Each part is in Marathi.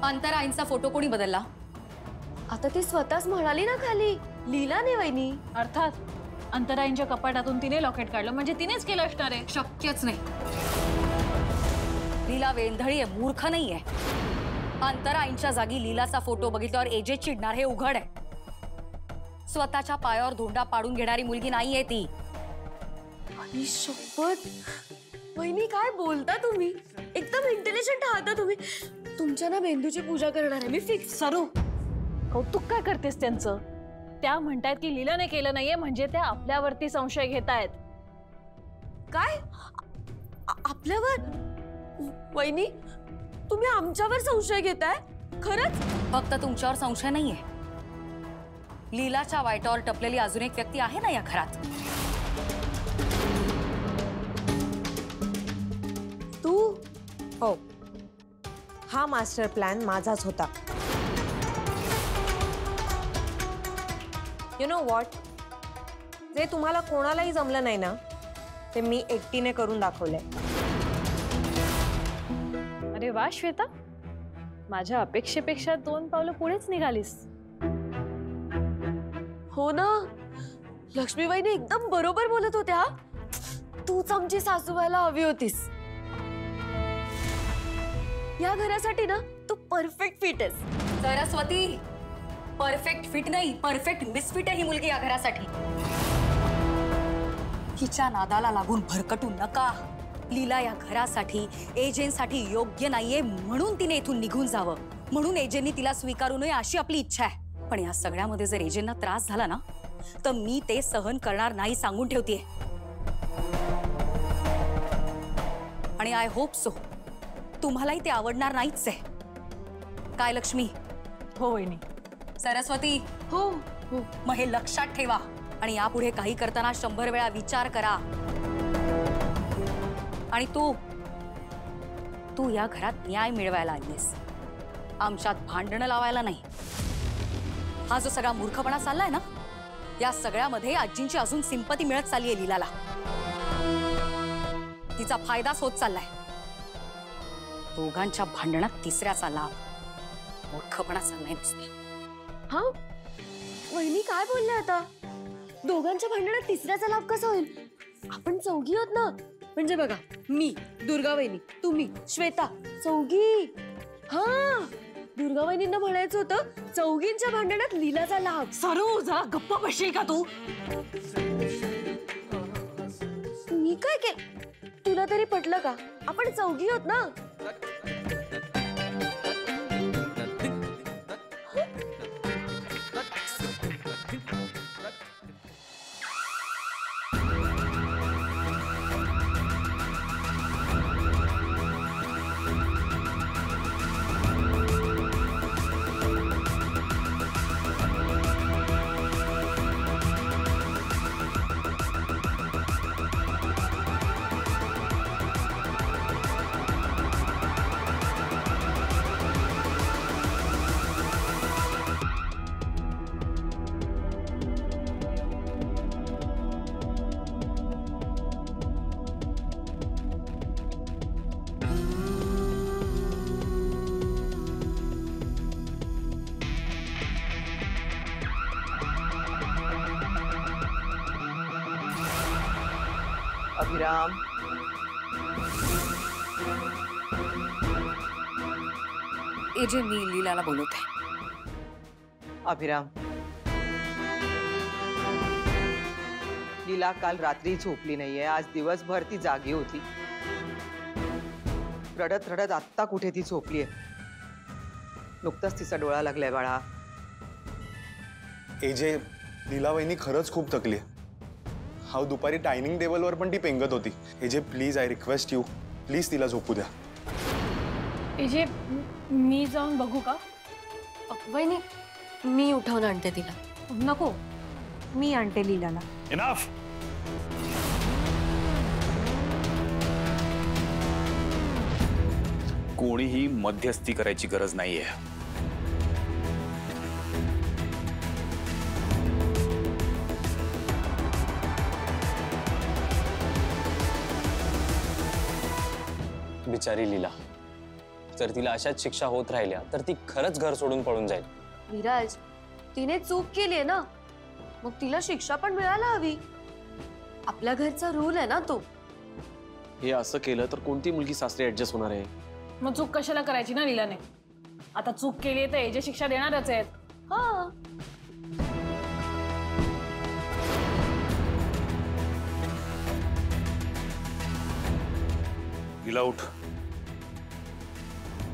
अंतराईंचा फोटो कोणी बदलला? आता ती स्वतःच म्हणाली ना खाली, लीला ने वहिनी. अर्थात अंतराईंच्या कपाटातून तिने लॉकेट काढलं, म्हणजे तिनेच केलं असणार आहे. शक्यच नाही. लीला वेंधळी आहे, मूर्ख नाहीये. अंतराईंच्या जागी लीलाचा फोटो बघितल्यावर एजे चिडणार हे उघड आहे. स्वतःच्या पायावर धोंडा पाडून घेणारी मुलगी नाहीये ती. आणि शपथ, वहिनी काय बोलता तुम्ही? एकदम इंटेलिजंट आहात तुम्ही. तुमच्या ना मेंदूची पूजा करणार आहे मी फिक्स. सरू, कौतुक काय करतेस त्यांचं? त्या म्हणतायत की लीलाने केलं नाहीये, म्हणजे त्या आपल्यावरती संशय घेतायत. काय? आपल्यावर? वहिनी, तुम्ही आमच्यावर संशय घेताय? खरंच? फक्त तुमच्यावर संशय नाहीये, लीलाच्या वाईटावर टपलेली अजून एक व्यक्ती आहे ना या घरात. तू? हो, हा मास्टर प्लॅन माझाच होता. यू नो व्हॉट, जे तुम्हाला कोणालाही जमलं नाही ना, ते मी एकटीने करून दाखवलंय. अरे वा श्वेता, माझ्या अपेक्षेपेक्षा 2 पावलं पुढेच निघालीस. हो ना, लक्ष्मी वहिनी एकदम बरोबर बोलत होत्या. तूच आमची सासू व्हायला हवी होतीस. या घरासाठी ना तू परफेक्ट फिट आहेस. सरस्वती, परफेक्ट फिट नाही, परफेक्ट मिसफिट आहे ही मुलगी या घरासाठी. हिच्या नादाला लागून भरकटू नका. लीला या घरासाठी, एजेंसाठी योग्य नाहीये म्हणून तिने इथून निघून जावं, म्हणून एजेंनी तिला स्वीकारू नये अशी आपली इच्छा आहे. पण या सगळ्यामध्ये जर एजेंना त्रास झाला ना, तर मी ते सहन करणार नाही, सांगून ठेवतेय. आणि आय होप सो तुम्हालाही ते आवडणार नाहीच आहे. काय लक्ष्मी? हो वहिनी. सरस्वती? हो हो. मग हे लक्षात ठेवा आणि यापुढे काही करताना 100 वेळा विचार करा. आणि तू या घरात न्याय मिळवायला आलीस, आमच्यात भांडणं लावायला नाही. हा जो सगळा मूर्खपणा चाललाय ना, या सगळ्यामध्ये आजींची अजून सिंपती मिळत चाललीये लीलाला. तिचा फायदाच होत चाललाय. दोघांच्या भांडणात तिसऱ्याचा लाभ. मूर्खपणा चाललाय नुसता. हा वहिनी काय बोलल्या आता? दोघांच्या भांडणात तिसऱ्याचा लाभ कसा होईल? आपण चौघी आहोत ना. म्हणजे बघा, मी, दुर्गा वहिनी, तुम्ही, श्वेता, चौघी. हा, दुर्गा वहिनींना म्हणायचं होतं चौघींच्या भांडणात लीलाचा लाभ. सरू, जरा गप्प बसशील का तू? मी काय केलं? तुला तरी पटलं का? आपण चौघी आहोत ना. अभिराम, एजे मी लीलाला बोलवते. अभिराम, लीला काल रात्री झोपली नाहीये. आज दिवसभर ती जागी होती. रडत रडत आत्ता कुठे ती झोपलीये. नुकताच तिचा डोळा लागलाय बाळा. एजे, लीला वहिनी खरंच खूप थकली. हा दुपारी डायनिंग टेबलवर पण ती पेंगत होती. AJ please, I request you, please तिला झोपू द्या. एजे, मी जाऊन बघू का? वहिनी, मी उठवून आणते तिला. नको, मी आणते लीलाला. इनफ. कोणीही मध्यस्थी करायची गरज नाहीये. बिचारी लीला, जर तिला अशाच शिक्षा होत राहिल्या तर ती खरंच घर सोडून पळून जाईल. विराज, तिने चूक केली आहे ना, मग तिला शिक्षा पण मिळायला हवी. आपल्या घरचा रूल आहे ना तो. हे असं केलं तर कोणती मुलगी सासरी ऍडजस्ट होणार आहे? मग चूक कशाला करायची ना लीलाने? आता चूक केली तर एजे शिक्षा देणारच आहेत. हा, लीला उठ.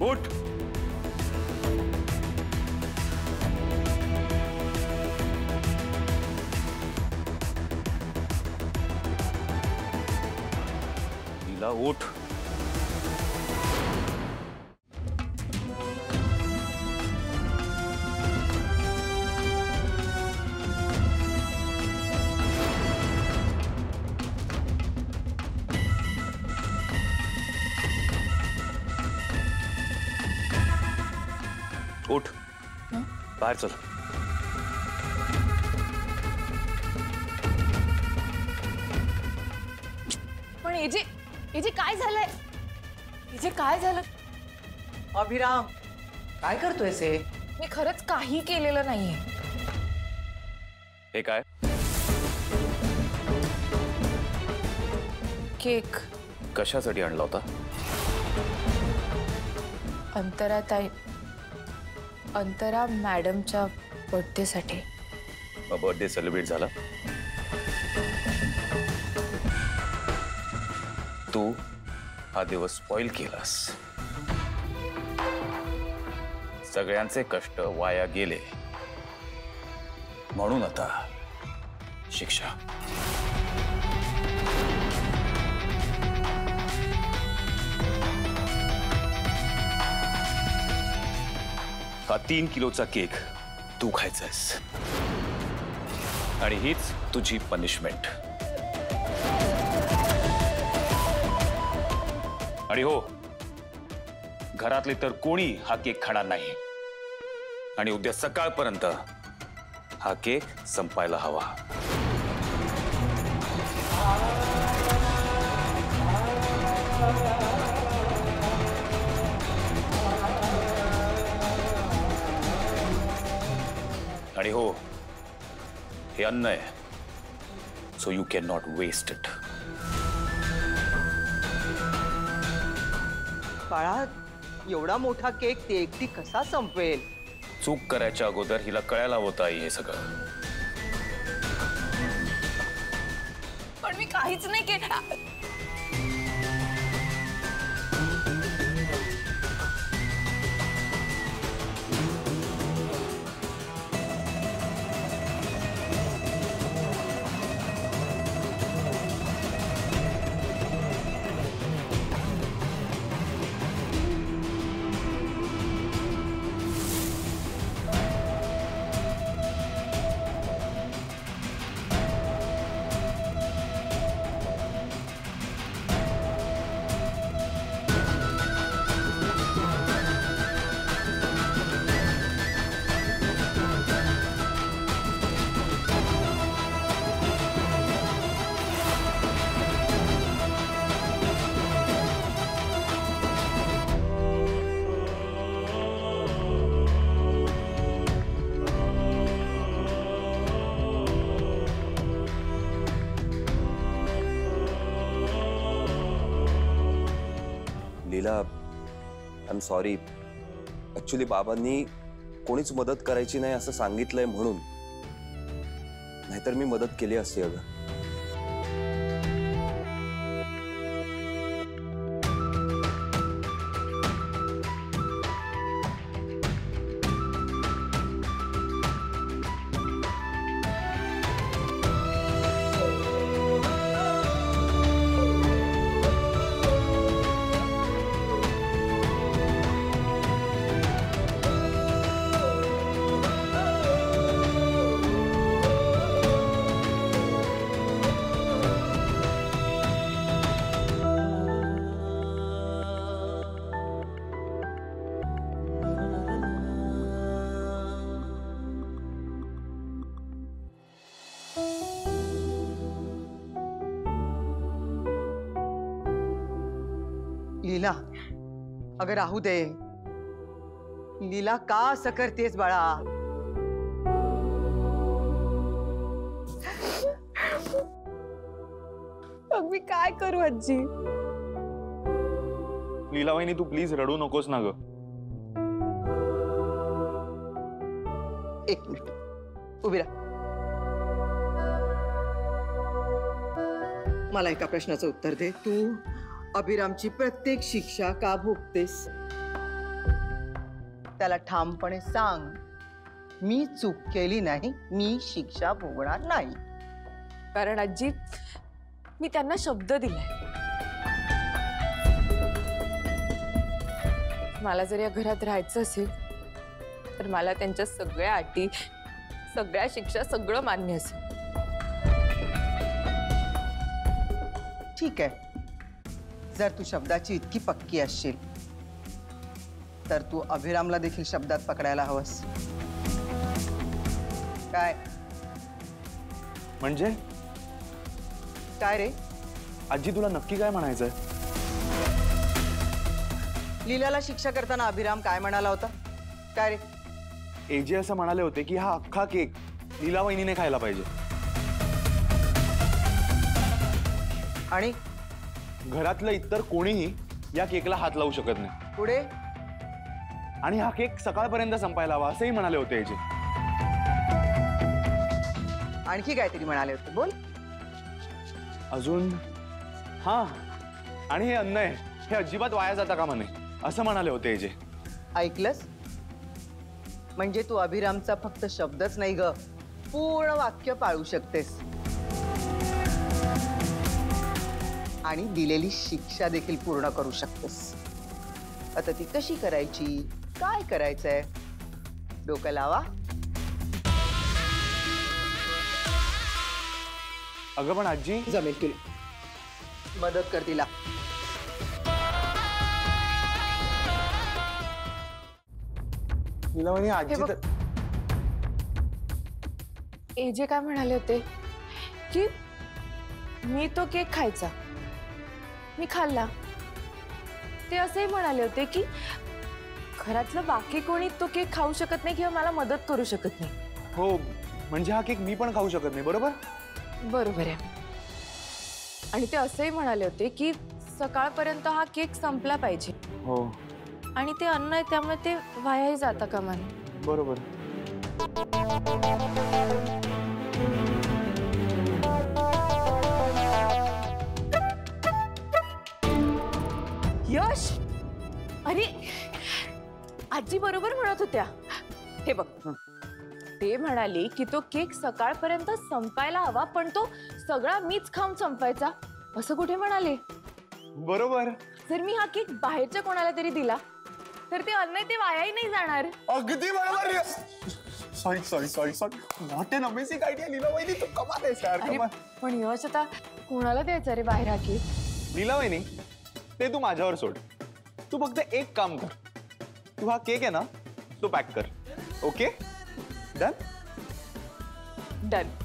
उठ. लीला उठ. उठ. बाहेर चल. पण एजे, एजे काय झालंय? एजे काय झालं? अभिराम, काय करतोयस हे? मी खरंच काही केलेलं नाहीये. हे काय? केक कशासाठी आणला होता? अंतरा मॅडमच्या बर्थडेसाठी. बर्थडे सेलिब्रेट झाला? तू हा दिवस स्पॉइल केलास. सगळ्यांचे कष्ट वाया गेले म्हणून आता शिक्षा. हा 3 किलोचा केक तू खायचायस आणि हीच तुझी पनिशमेंट. आणि हो, घरातले तर कोणी हा केक खाणार नाही आणि उद्या सकाळपर्यंत हा केक संपायला हवा. आणि हो, हे अन्न आहे, so you can not waste it. बाळा, एवढा मोठा केक ती एकटी कसा संपवेल? चूक करायच्या अगोदर हिला कळायला होतं आई हे सगळं. पण मी काहीच नाही केलं. लीला, आय एम सॉरी. ऍक्च्युली बाबांनी कोणीच मदत करायची नाही असं सांगितलंय म्हणून, नाहीतर मी मदत केली असती. अगं लीला, अगं राहू दे. लीला का असं करतेस बाळा? मग मी काय करू आजी? लीला वहिनी तू प्लीज रडू नकोस ना ग. एक मिनिट उभी राहा. मला एका प्रश्नाचं उत्तर दे. तू अभिरामची प्रत्येक शिक्षा का भोगतेस? त्याला ठामपणे सांग, मी चूक केली नाही, मी शिक्षा भोगणार नाही. कारण आजी मी त्यांना शब्द दिलाय. मला जर या घरात राहायचं असेल तर मला त्यांच्या सगळ्या अटी, सगळ्या शिक्षा, सगळं मान्य असेल. ठीक आहे. जर तू शब्दाची इतकी पक्की असशील तर तू अभिरामला देखील शब्दात पकडायला हवंस. काय म्हणजे काय रे? आजी तुला नक्की काय म्हणायचंय? लीलाला शिक्षा करताना अभिराम काय म्हणाला होता? काय रे? एजे असं म्हणाले होते की हा अख्खा केक लीला वहिनीने खायला पाहिजे आणि घरातलं इतर कोणीही या केकला हात लावू शकत नाही. पुढे आणि हा केक सकाळपर्यंत संपायला हवा असंही म्हणाले होते एजे. आणखी काहीतरी म्हणाले होते, बोल. अजून हा, आणि हे अन्न आहे हे अजिबात वाया जाता कामा नये असं म्हणाले होते एजे. ऐकलंस? म्हणजे तू अभिरामचा फक्त शब्दच नाही ग, पूर्ण वाक्य पाळू शकतेस आणि दिलेली शिक्षा देखील पूर्ण करू शकतेस. आता ती कशी करायची, काय करायचंय, डोकं लावा. अगं पण आजी, जमेल तुला, मदत कर तिला. लीला वहिनी आजी हे बघ. तर एजे काय म्हणाले होते की मी तो केक खायचा, मी खाल्ला. ते असेही म्हणाले होते की घरातलं बाकी कोणी तो केक खाऊ शकत नाही किंवा मला मदत करू शकत नाही. हो, म्हणजे हा केक मी पण खाऊ शकत नाही, बरोबर? बरोबर आहे. आणि ते असेही म्हणाले होते की सकाळपर्यंत हा केक संपला पाहिजे. हो आणि ते अन्न आहे त्यामुळे ते वायाही जाता कामा नये. बरोबर. यश, अरे आजी बरोबर म्हणत होत्या. हे बघ, ते म्हणाले की तो केक सकाळपर्यंत संपायला हवा, पण तो सगळा मीच खाऊन संपायचा असं कुठे म्हणाले? बरोबर. जर मी हा केक बाहेरच्या कोणाला तरी दिला तर ते अन्न ते वायाही नाही जाणार. अगदी बरोबर. Sorry sorry sorry sorry. What an amazing idea Leela वहिनी, तू कमाल आहेस यार, अरे कमाल. पण यश, आता कोणाला द्यायचं रे बाहेर हा केक? लीला वहिनी, ते तू माझ्यावर सोड. तू फक्त एक काम कर, तू हा केक आहे ना तो पॅक कर. Okay, done? Done.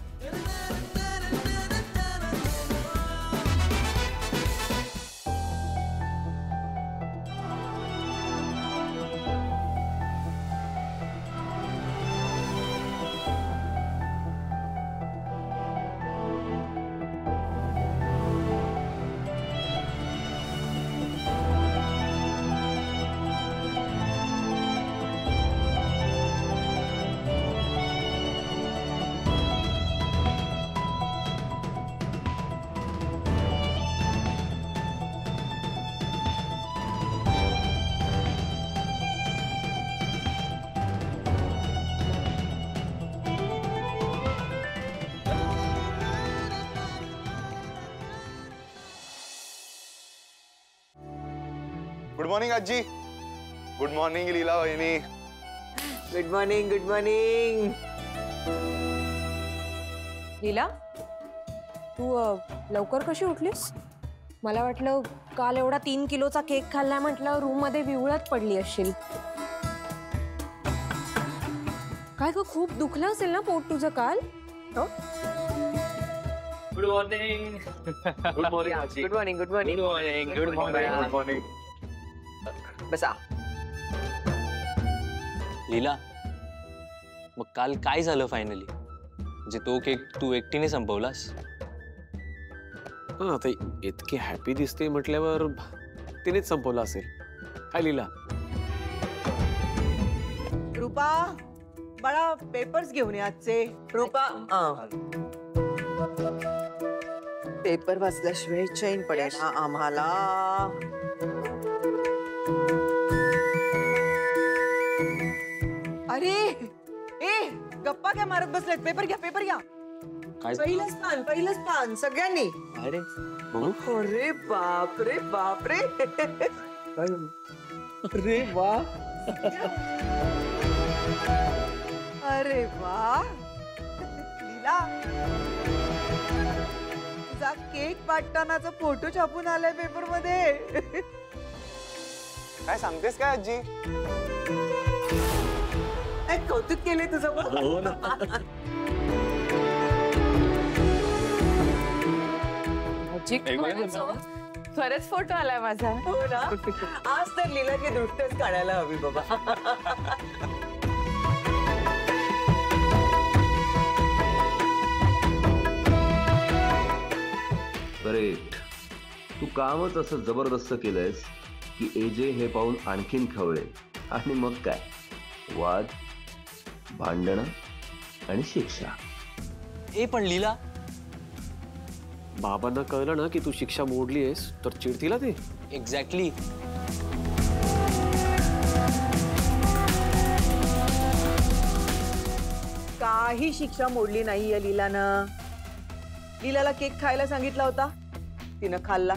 Good morning आजी. गुड मॉर्निंग लीला वहिनी. Good morning. Good morning. Leela, तू लवकर कशी उठलीस? मला वाटलं काल एवढा 3 किलोचा केक खाल्ला म्हटलं रूम मध्ये विवळत पडली असशील. काय ग, खूप दुखलं असेल ना पोट तुझं काल? Good morning. Good morning. Good morning. Good morning. Good morning. Good morning. बसा. लीला, मग काल काय झालं फायनली? म्हणजे तो केक तू एकटीने संपवलास? हा, आता इतकी हॅपी दिसते म्हटल्यावर तिनेच संपवला असेल. काय लीला? रूपा बाळा पेपर्स घेऊन ये आजचे. रूपा पेपर वाचल्याशिवाय चैन पडेल ना आम्हाला. अरे ए गप्पा काय मारत बसलेत? पेपर घ्या, पेपर घ्या. काय? पहिलंच पान सगळ्यांनी. अरे बघू. अरे बापरे बापरे. अरे वा. अरे वा. लीला, तुझा केक वाटतानाचा फोटो छापून आलाय पेपर मध्ये. काय सांगतेस काय आजी? कौतुक केले तुझं. हो ना. खरंच फोटो आलाय माझा. हो ना. आज तर लीलाची दृष्टच काढायला हवी बाबा. करेक्ट. तू कामच असं जबरदस्त केलंयस की एजे हे पाहून आणखीन खवळे. आणि मग काय, वाद, भांडणं आणि शिक्षा. ए पण लीला, बाबांना कळलं ना की तू शिक्षा मोडली आहेस तर चिडतील ना ते. एक्झॅक्टली. काही शिक्षा मोडली नाहीये लीलानं. लीलाला केक खायला सांगितला होता, तिनं खाल्ला.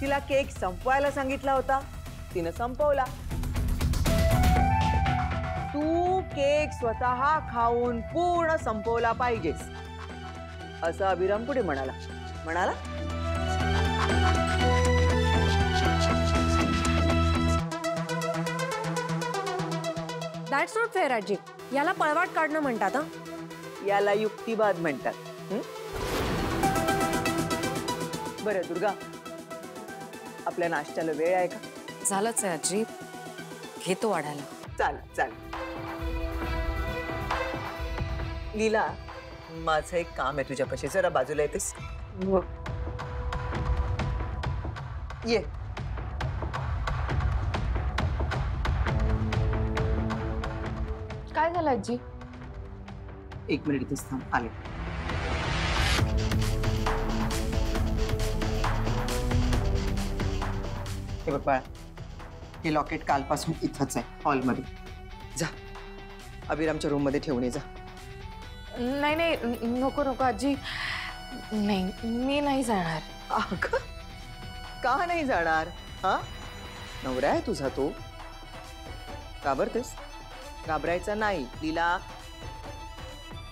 तिला केक संपवायला सांगितला होता, तिनं संपवला. तू केक स्वतः खाऊन पूर्ण संपवला पाहिजेस असं अभिराम पुढे म्हणाला. दॅट्स नॉट फेअर आजी. याला पळवाट काढणं म्हणतात. हा, याला युक्तिवाद म्हणतात. बरं दुर्गा, आपल्या नाश्त्याला वेळ आहे का? झालंच आहे आजी, घेतो वाढायला. चाल. लीला, माझं एक काम आहे तुझ्यापाशी, जरा बाजूला येतेस? ये. काय झालं आजी? एक मिनिट इथेच थांब, आले. हे बघ बाळा, हे लॉकेट कालपासून इथंच आहे हॉलमध्ये. जा अभिरामच्या रूम मध्ये ठेवून ये जा. नाही नको आजी. नाही, मी नाही जाणार. अगं, का नाही जाणार? हा, नवरा आहे तुझा तो. घाबरतेस? घाबरायचं नाही लीला,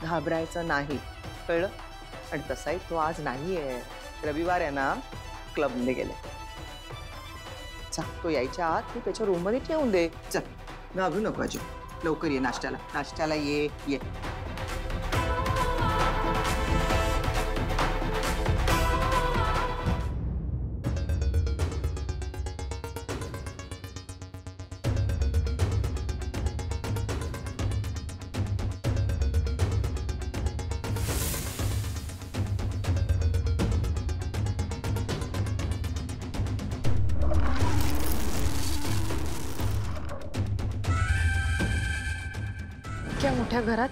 घाबरायचं नाही, कळलं? आणि तसाही तो आज नाहीये, रविवार आहे ना, क्लबमध्ये गेले. तो यायच्या आत तू त्याच्या रूम मध्ये ठेवून दे. चल, घाबरू नको अजय. लवकर ये नाश्त्याला ये. इतक्या मोठ्या घरात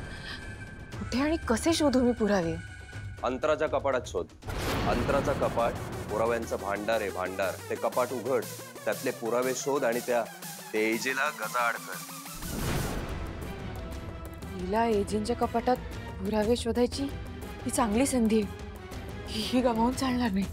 कुठे आणि कसे शोधू मी पुरावे? अंतराच्या कपाटात शोध. अंतराचा कपाट पुराव्यांचं भांडार आहे, भांडार. ते कपाट उघड, त्यातले पुरावे शोध आणि त्या एजेला गजाआड कर. हिला एजंटच्या कपाटात पुरावे शोधायची ही चांगली संधी आहे. ही गमावून चालणार नाही.